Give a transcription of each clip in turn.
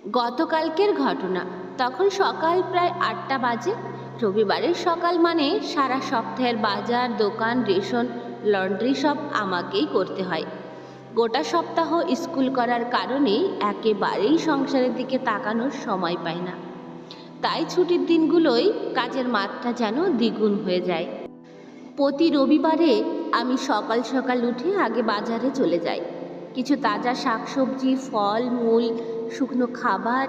গতকালকের ঘটনা। তখন সকাল প্রায় ৮টা বাজে। রবিবারের সকাল মানে সারা সপ্তাহের বাজার, দোকান, রেশন, লন্ড্রি সব আমাকেই করতে হয়। গোটা সপ্তাহ স্কুল করার কারণে একেবারেই সংসারের দিকে তাকানোর সময় পাই না। তাই ছুটির দিনগুলোই কাজের মাত্রা যেন দ্বিগুণ হয়ে যায়। প্রতি রবিবারে আমি সকাল সকাল উঠে আগে বাজারে চলে যাই। কিছু তাজা শাকসবজি, ফল মূল, শুকনো খাবার,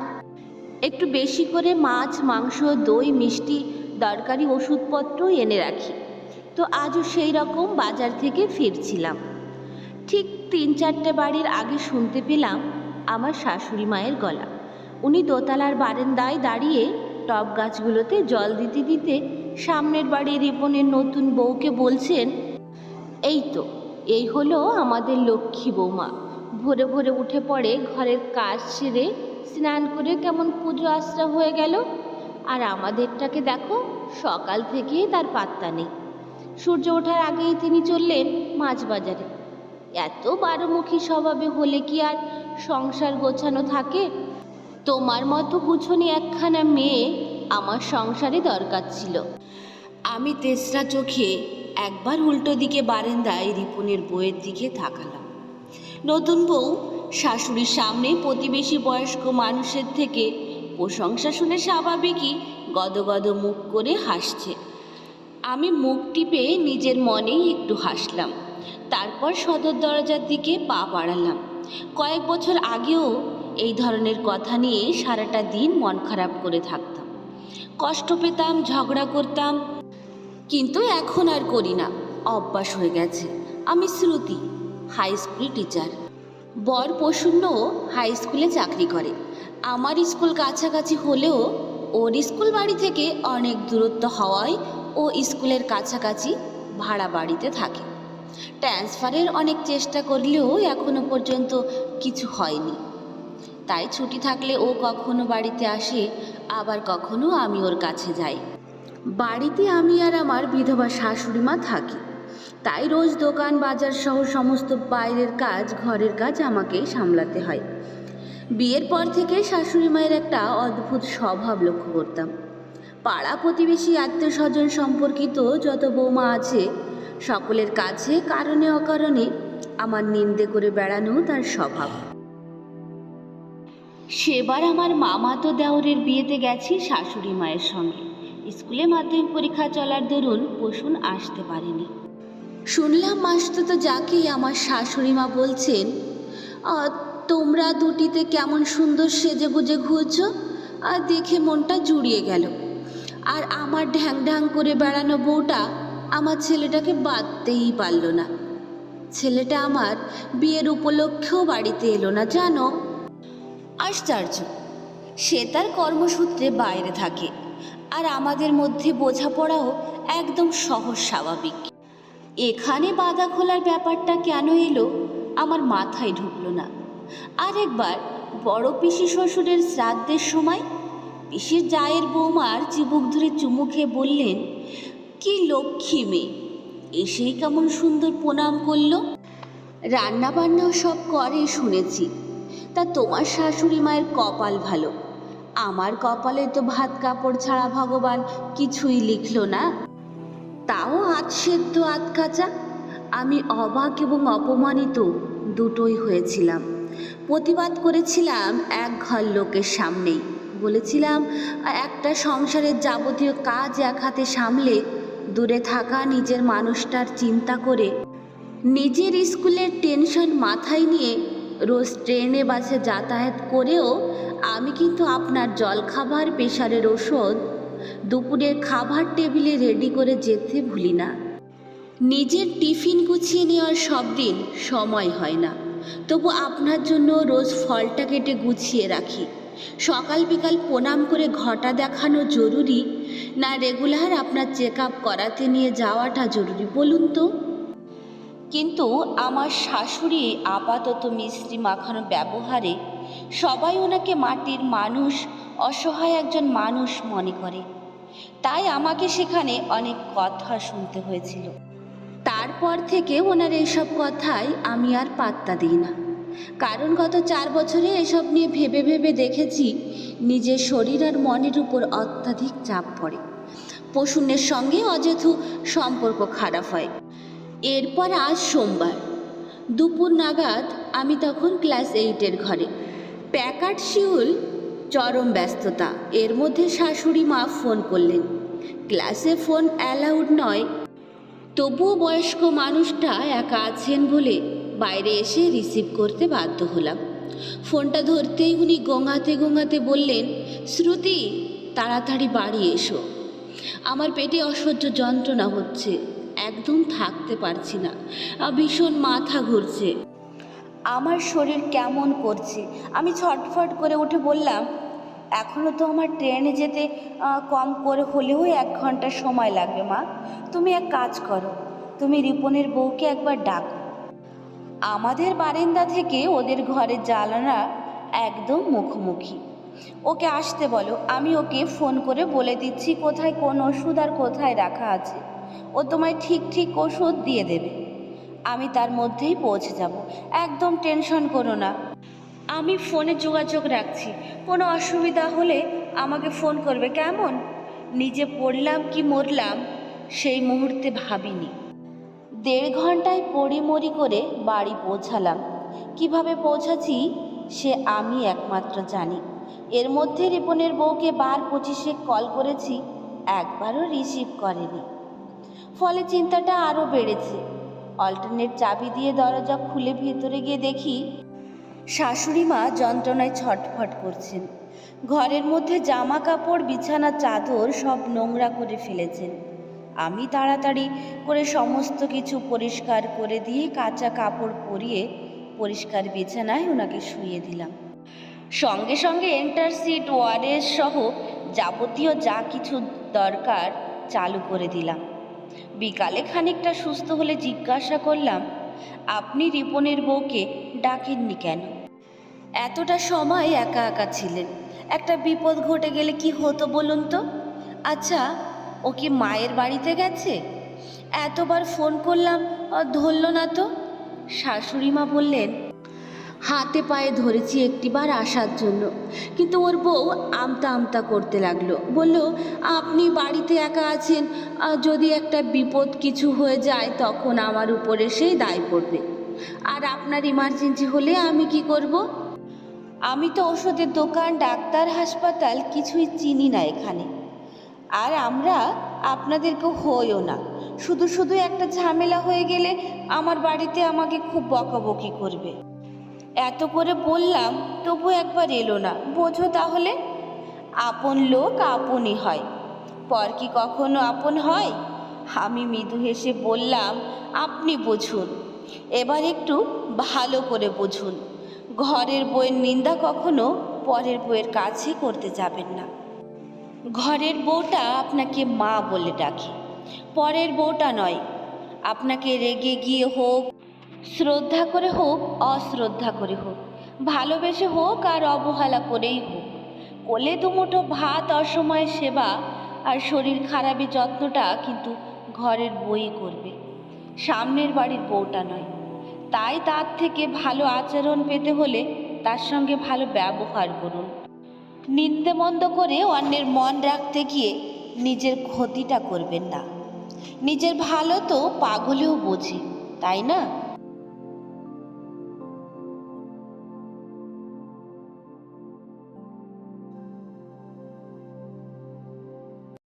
একটু বেশি করে মাছ, মাংস, দই, মিষ্টি, দরকারি ওষুধপত্র এনে রাখি। তো আজও সেই রকম বাজার থেকে ফিরছিলাম। ঠিক ৩-৪টে বাড়ির আগে শুনতে পেলাম আমার শাশুড়ি মায়ের গলা। উনি দোতলার বারান্দায় দাঁড়িয়ে টব গাছগুলোতে জল দিতে দিতে সামনের বাড়ির রিপনের নতুন বউকে বলছেন, এই তো, এই হলো আমাদের লক্ষ্মী বৌমা। ভোরে ভোরে উঠে পড়ে, ঘরের কাজ সেরে স্নান করে কেমন পুজো আশ্রা হয়ে গেল। আর আমাদেরটাকে দেখো, সকাল থেকে তার পাত্তা নেই। সূর্য ওঠার আগেই তিনি চললেন মাছ বাজারে। এত বারোমুখী স্বভাবে হলে কি আর সংসার গোছানো থাকে? তোমার মতো গুছনি একখানা মেয়ে আমার সংসারে দরকার ছিল। আমি তেসরা চোখে একবার উল্টো দিকে বারান্দায় রিপনের বউয়ের দিকে তাকালাম। নতুন বউ শাশুড়ির সামনে প্রতিবেশী বয়স্ক মানুষের থেকে প্রশংসা শুনে স্বাভাবিকই গদগদ মুখ করে হাসছে। আমি মুখ টিপে নিজের মনেই একটু হাসলাম। তারপর সদর দরজার দিকে পা বাড়ালাম। কয়েক বছর আগেও এই ধরনের কথা নিয়ে সারাটা দিন মন খারাপ করে থাকতাম, কষ্ট পেতাম, ঝগড়া করতাম, কিন্তু এখন আর করি না, অভ্যাস হয়ে গেছে। আমি শ্রুতি, হাই স্কুল টিচার। বর প্রসন্ন হাই স্কুলে চাকরি করে। আমার স্কুল কাছাকাছি হলেও ওর স্কুল বাড়ি থেকে অনেক দূরত্ব হওয়ায় ও স্কুলের কাছাকাছি ভাড়া বাড়িতে থাকে। ট্রান্সফারের অনেক চেষ্টা করলেও এখনো পর্যন্ত কিছু হয়নি। তাই ছুটি থাকলে ও কখনো বাড়িতে আসে, আবার কখনো আমি ওর কাছে যাই। বাড়িতে আমি আর আমার বিধবা শাশুড়ি মা থাকি, তাই রোজ দোকান বাজার সহ সমস্ত বাইরের কাজ, ঘরের কাজ আমাকেই সামলাতে হয়। বিয়ের পর থেকে শাশুড়ি মায়ের একটা অদ্ভুত স্বভাব লক্ষ্য করতাম। পাড়া প্রতিবেশী, আত্মীয় স্বজন সম্পর্কিত যত বৌমা আছে সকলের কাছে কারণে অকারণে আমার নিন্দে করে বেড়ানো তার স্বভাব। সেবার আমার মামাতো দেওরের বিয়েতে গেছি শাশুড়ি মায়ের সঙ্গে। স্কুলে মাধ্যমিক পরীক্ষা চলার দরুন প্রসূন আসতে পারেনি। শুনলাম মাসতুতো যাকেই আমার শাশুড়ি মা বলছেন, তোমরা দুটিতে কেমন সুন্দর সেজে গুজে ঘুরছো, আর দেখে মনটা জুড়িয়ে গেল। আর আমার ঢ্যাং ঢ্যাং করে বেড়ানো বউটা আমার ছেলেটাকে বাঁধতেই পারল না। ছেলেটা আমার বিয়ের উপলক্ষেও বাড়িতে এলো না, জানো। আশ্চর্য, সে তার কর্মসূত্রে বাইরে থাকে, আর আমাদের মধ্যে বোঝাপড়াও একদম সহজ স্বাভাবিক। এখানে বাধা খোলার ব্যাপারটা কেন এলো আমার মাথায় ঢুকলো না। আর একবার বড় পিসি শ্বশুরের শ্রাদ্ধের সময় পিসির জায়ের বৌমার চিবুক ধরে চুমু খেয়ে বললেন, কি লক্ষ্মী মেয়ে, এসেই কেমন সুন্দর প্রণাম করলো। রান্না বান্নাও সব করে শুনেছি। তা তোমার শাশুড়ি মায়ের কপাল ভালো। আমার কপালে তো ভাত কাপড় ছাড়া ভগবান কিছুই লিখলো না। তাও আধ সেদ্ধ আধ কাঁচা। আমি অবাক এবং অপমানিত দুটোই হয়েছিলাম। প্রতিবাদ করেছিলাম এক ঘর লোকের সামনেই। বলেছিলাম, একটা সংসারের যাবতীয় কাজ এক হাতে সামলে দূরে থাকা নিজের মানুষটার চিন্তা করে, নিজের স্কুলের টেনশন মাথায় নিয়ে রোজ ট্রেনে বাসে যাতায়াত করেও আমি কিন্তু আপনার জলখাবার, প্রেশারের ওষুধ, দুপুরের খাবার টেবিলে রেডি করে যেতে ভুলি না। নিজের টিফিন গুছিয়ে নেওয়ার সব দিন সময় হয় না, তবু আপনার জন্য রোজ ফলটা কেটে গুছিয়ে রাখি। সকাল বিকাল প্রণাম করে ঘটা দেখানো জরুরি না রেগুলার আপনার চেক আপ করাতে নিয়ে যাওয়াটা জরুরি, বলুন তো। কিন্তু আমার শাশুড়ি আপাতত মিষ্টি মাখানো ব্যবহারে সবাই ওনাকে মাটির মানুষ, অসহায় একজন মানুষ মনে করে। তাই আমাকে সেখানে অনেক কথা শুনতে হয়েছিল। তারপর থেকে ওনার এইসব কথাই আমি আর পাত্তা দিই না। কারণ গত 4 বছরে এসব নিয়ে ভেবে ভেবে দেখেছি নিজের শরীর আর মনের উপর অত্যাধিক চাপ পড়ে। প্রসূনের সঙ্গে অযথু সম্পর্ক খারাপ হয়। এরপর আজ সোমবার দুপুর নাগাদ আমি তখন ক্লাস 8-এর ঘরে। প্যাকার্ড শিউল, চরম ব্যস্ততা। এর মধ্যে শাশুড়ি মা ফোন করলেন। ক্লাসে ফোন অ্যালাউড নয়, তবুও বয়স্ক মানুষটা একা আছেন বলে বাইরে এসে রিসিভ করতে বাধ্য হলাম। ফোনটা ধরতেই উনি গোঙাতে গোঙাতে বললেন, শ্রুতি, তাড়াতাড়ি বাড়ি এসো। আমার পেটে অসহ্য যন্ত্রণা হচ্ছে, একদম থাকতে পারছি না, ভীষণ মাথা ঘুরছে, আমার শরীর কেমন করছে। আমি ছটফট করে উঠে বললাম, এখনও তো আমার ট্রেনে যেতে কম করে হলেও 1 ঘন্টা সময় লাগবে মা। তুমি এক কাজ করো, তুমি রিপনের বউকে একবার ডাকো। আমাদের বারান্দা থেকে ওদের ঘরের জানালা একদম মুখোমুখি। ওকে আসতে বলো, আমি ওকে ফোন করে বলে দিচ্ছি কোথায় কোন ওষুধ আর কোথায় রাখা আছে। ও তোমায় ঠিক ঠিক ওষুধ দিয়ে দেবে। আমি তার মধ্যেই পৌঁছে যাব, একদম টেনশন করো না। আমি ফোনে যোগাযোগ রাখছি, কোনো অসুবিধা হলে আমাকে ফোন করবে, কেমন? নিজে পড়লাম কি মরলাম সেই মুহূর্তে ভাবিনি। 1.5 ঘন্টায় পড়িমড়ি করে বাড়ি পৌঁছালাম। কিভাবে পৌঁছাচ্ছি সে আমি একমাত্র জানি। এর মধ্যে রিপনের বউকে 25 কল করেছি, একবারও রিসিভ করেনি। ফলে চিন্তাটা আরও বেড়েছে। অল্টারনেট চাবি দিয়ে দরজা খুলে ভেতরে গিয়ে দেখি শাশুড়ি মা যন্ত্রণায় ছটফট করছেন। ঘরের মধ্যে জামা কাপড়, বিছানা, চাদর সব নোংরা করে ফেলেছেন। আমি তাড়াতাড়ি করে সমস্ত কিছু পরিষ্কার করে দিয়ে কাঁচা কাপড় পরিয়ে পরিষ্কার বিছানায় ওনাকে শুইয়ে দিলাম। সঙ্গে সঙ্গে এন্টারসিট, ওয়ারেস সহ যাবতীয় যা কিছু দরকার চালু করে দিলাম। বিকালে খানিকটা সুস্থ হলে জিজ্ঞাসা করলাম, আপনি রিপনের বউকে ডাকেননি কেন? এতটা সময় একা একা ছিলেন, একটা বিপদ ঘটে গেলে কি হতো বলুন তো? আচ্ছা, ও কি মায়ের বাড়িতে গেছে? এতবার ফোন করলাম, ধরল না তো। শাশুড়ি মা বললেন, হাতে পায়ে ধরেছি একটিবার আসার জন্য, কিন্তু ওর বউ আমতা আমতা করতে লাগলো। বলল, আপনি বাড়িতে একা আছেন, যদি একটা বিপদ কিছু হয়ে যায় তখন আমার উপরে সেই দায় পড়বে, আর আপনার ইমার্জেন্সি হলে আমি কি করব? আমি তো ওষুধের দোকান, ডাক্তার, হাসপাতাল কিছুই চিনি না এখানে, আর আমরা আপনাদেরকেও হইও না। শুধু শুধু একটা ঝামেলা হয়ে গেলে আমার বাড়িতে আমাকে খুব বকাবকি করবে। এত করে বললাম, তবু একবার এলো না। বোঝো তাহলে, আপন লোক আপনই হয়, পর কি কখনো আপন হয়? আমি মৃদু হেসে বললাম, আপনি বুঝুন, এবার একটু ভালো করে বুঝুন। ঘরের বউয়ের নিন্দা কখনো পরের বউয়ের কাছে করতে যাবেন না। ঘরের বউটা আপনাকে মা বলে ডাকে, পরের বউটা নয়। আপনাকে রেগে গিয়ে হোক, শ্রদ্ধা করে হোক, অশ্রদ্ধা করে হোক, ভালোবেসে হোক আর অবহেলা করেই হোক, কোলে দুমুঠো ভাত, অসময়ে সেবা আর শরীর খারাপি যত্নটা কিন্তু ঘরের বউই করবে, সামনের বাড়ির বউটা নয়। তাই তার থেকে ভালো আচরণ পেতে হলে তার সঙ্গে ভালো ব্যবহার করুন। নিন্দে মন্দ করে অন্যের মন রাখতে গিয়ে নিজের ক্ষতিটা করবেন না। নিজের ভালো তো পাগলেও বোঝে, তাই না?